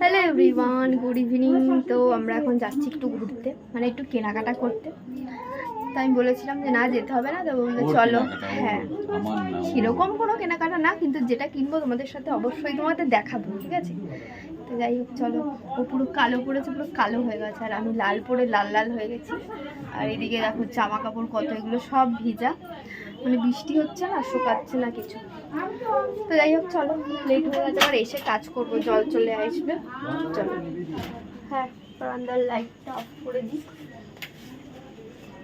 Hello everyone, good evening. তো আমরা এখন যাচ্ছি একটু ঘুরতে, মানে একটু কেনাকাটা করতে। তো আমি বলেছিলাম যে না যেতে হবে না, তো বললো চলো। হ্যাঁ, সেরকম কোনো কেনাকাটা না, কিন্তু যেটা কিনবো তোমাদের সাথে অবশ্যই তোমাদের দেখাবো, ঠিক আছে? তো যাই হোক চলো। ও পুরো কালো পড়েছে, পুরো কালো হয়ে গেছে, আর আমি লাল পরে লাল লাল হয়ে গেছি। আর এদিকে দেখো জামা কাপড় কত, এগুলো সব ভিজা, মানে বৃষ্টি হচ্ছে না, শুকাচ্ছে না কিছু। তো যাই হোক চলো, লেট হয়ে গেছে, আবার এসে কাজ করবো, জল চলে আসবে। চলো, হ্যাঁ, বারান্দার লাইটটা অফ করে দিই।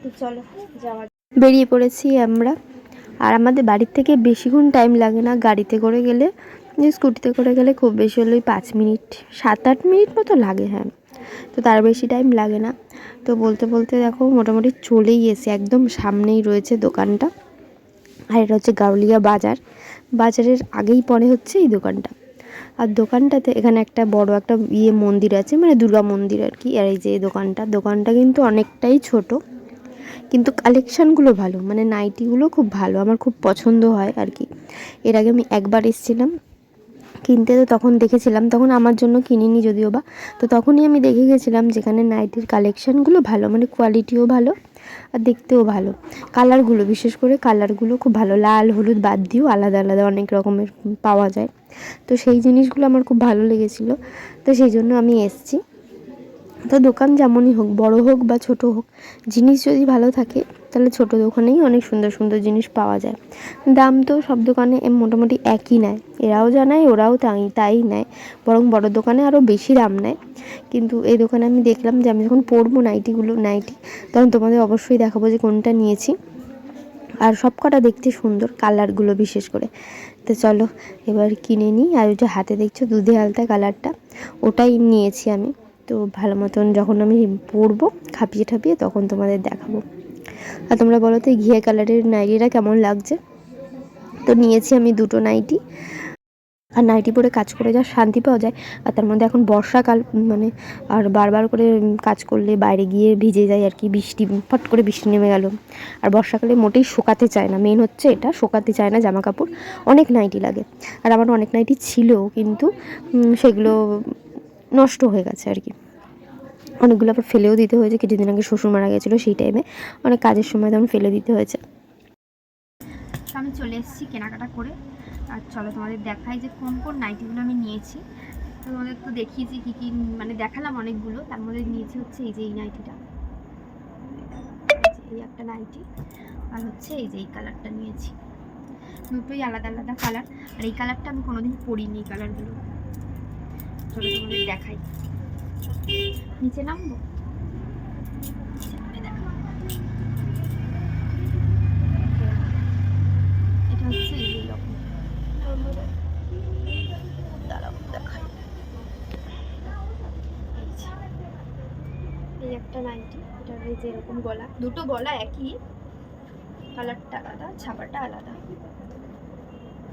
তো চলো যাওয়া। বেরিয়ে পড়েছি আমরা। আর আমাদের বাড়ির থেকে বেশিক্ষণ টাইম লাগে না, গাড়িতে করে গেলে, স্কুটিতে করে গেলে খুব বেশি হলে 5 মিনিট 7-8 মিনিট মতো লাগে। হ্যাঁ, তো তার বেশি টাইম লাগে না। তো বলতে বলতে দেখো মোটামুটি চলেই এসে, একদম সামনেই রয়েছে দোকানটা। আর এটা হচ্ছে গাউলিয়া বাজার, বাজারের আগেই পড়ে হচ্ছে এই দোকানটা। আর দোকানটাতে এখানে একটা বড় একটা মন্দির আছে, মানে দুর্গা মন্দির আর কি। আর এই যে দোকানটা কিন্তু অনেকটাই ছোট, কিন্তু কালেকশানগুলো ভালো, মানে নাইটিগুলো খুব ভালো, আমার খুব পছন্দ হয় আর কি। এর আগে আমি একবার এসেছিলাম কিনতে, তো তখন দেখেছিলাম, তখন আমার জন্য কিনিনি যদিও বা। তো তখনই আমি দেখে গেছিলাম যেখানে নাইটির কালেকশানগুলো ভালো, মানে কোয়ালিটিও ভালো আর দেখতেও ভালো। কালারগুলো, বিশেষ করে কালারগুলো খুব ভালো, লাল হলুদ বাদ দিয়েও আলাদা আলাদা অনেক রকমের পাওয়া যায়। তো সেই জিনিসগুলো আমার খুব ভালো লেগেছিলো, তো সেই জন্য আমি এসেছি। তো দোকান যেমনই হোক, বড় হোক বা ছোট হোক, জিনিস যদি ভালো থাকে তাহলে ছোট দোকানেই অনেক সুন্দর সুন্দর জিনিস পাওয়া যায়। দাম তো সব দোকানে মোটামুটি একই নেয়, এরাও জানায় ওরাও তাই নেয়, বরং বড় দোকানে আরও বেশি দাম নেয়। কিন্তু এই দোকানে আমি দেখলাম যে আমি যখন পরবো নাইটি তখন তোমাদের অবশ্যই দেখাবো যে কোনটা নিয়েছি। আর সব কটা দেখতে সুন্দর, কালারগুলো বিশেষ করে। তো চলো এবার কিনে নিই। আর ওইটা হাতে দেখছো দুধে আলতা কালারটা, ওটাই নিয়েছি আমি। তো ভালো মতন যখন আমি পরবো খাপিয়ে ঠাপিয়ে, তখন তোমাদের দেখাবো। আর তোমরা বলো তো এই ঘিয়ে কালারের নাইটিটা কেমন লাগছে? তো নিয়েছি আমি 2টো নাইটি। আর নাইটি পরে কাজ করে যা শান্তি পাওয়া যায়। আর তার মধ্যে এখন বর্ষাকাল, মানে আর বারবার করে কাজ করলে বাইরে গিয়ে ভিজে যায় আর কি, বৃষ্টি ফট করে বৃষ্টি নেমে গেল। আর বর্ষাকালে মোটেই শোকাতে চায় না, মেন হচ্ছে এটা, শোকাতে চায় না জামা কাপড়, অনেক নাইটি লাগে। আর আমার অনেক নাইটি ছিল, কিন্তু সেগুলো নষ্ট হয়ে গেছে আর কি। অনেকগুলো আবার ফেলেও দিতে হয়েছে, কিছুদিন আগে শ্বশুর মারা গেছিলো, সেই টাইমে অনেক কাজের সময় তখন ফেলে দিতে হয়েছে। আমি চলে এসেছি কেনাকাটা করে। আর চলো তোমাদের দেখাই যে কোন কোন নাইটিগুলো আমি নিয়েছি। তো তোমাদের তো দেখিয়েছি কী কী, মানে দেখালাম অনেকগুলো, তার মধ্যে নিয়েছি হচ্ছে এই যে এই নাইটিটা, এই একটা নাইটি, আর হচ্ছে এই যে এই কালারটা নিয়েছি। দুটোই আলাদা আলাদা কালার, আর এই কালারটা আমি কোনোদিন পরিনি, এই কালারগুলো। চলো তোমাদের দেখাই, নিচে নামবো। এটা হচ্ছে এই রকম, দাঁড়াও দেখাই। এই একটা নাইটি, এটার এই যে এরকম গলা, দুটো গলা একই, কালারটা আলাদা, ছাপাটা আলাদা।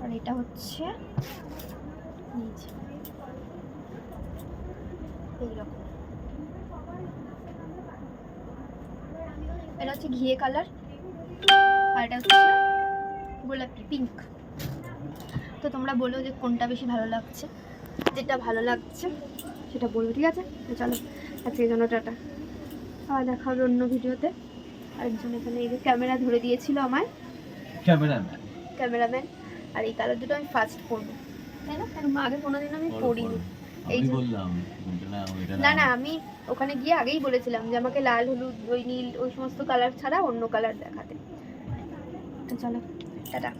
আর এটা হচ্ছে নিচে এইরকম, এটা হচ্ছে ঘিয়ে কালার, আর এটা হচ্ছে গোলাপি পিঙ্ক। তো তোমরা বলো যে কোনটা বেশি ভালো লাগছে, যেটা ভালো লাগছে সেটা বলবো, ঠিক আছে? তো চলো আজকের জন্য টাটা, আর দেখা হবে অন্য ভিডিওতে। আরেকজন এখানে এই যে ক্যামেরা ধরে দিয়েছিল আমায়, ক্যামেরাম্যান। আর এই কালার দুটো আমি ফার্স্ট পরবো, তাই না? কারণ আগে কোনোদিন আমি পরিনি। এই না না, আমি ওখানে গিয়ে আগেই বলেছিলাম যে আমাকে লাল হলুদ ওই নীল ওই সমস্ত কালার ছাড়া অন্য কালার দেখাতে। তো চলো টাটা।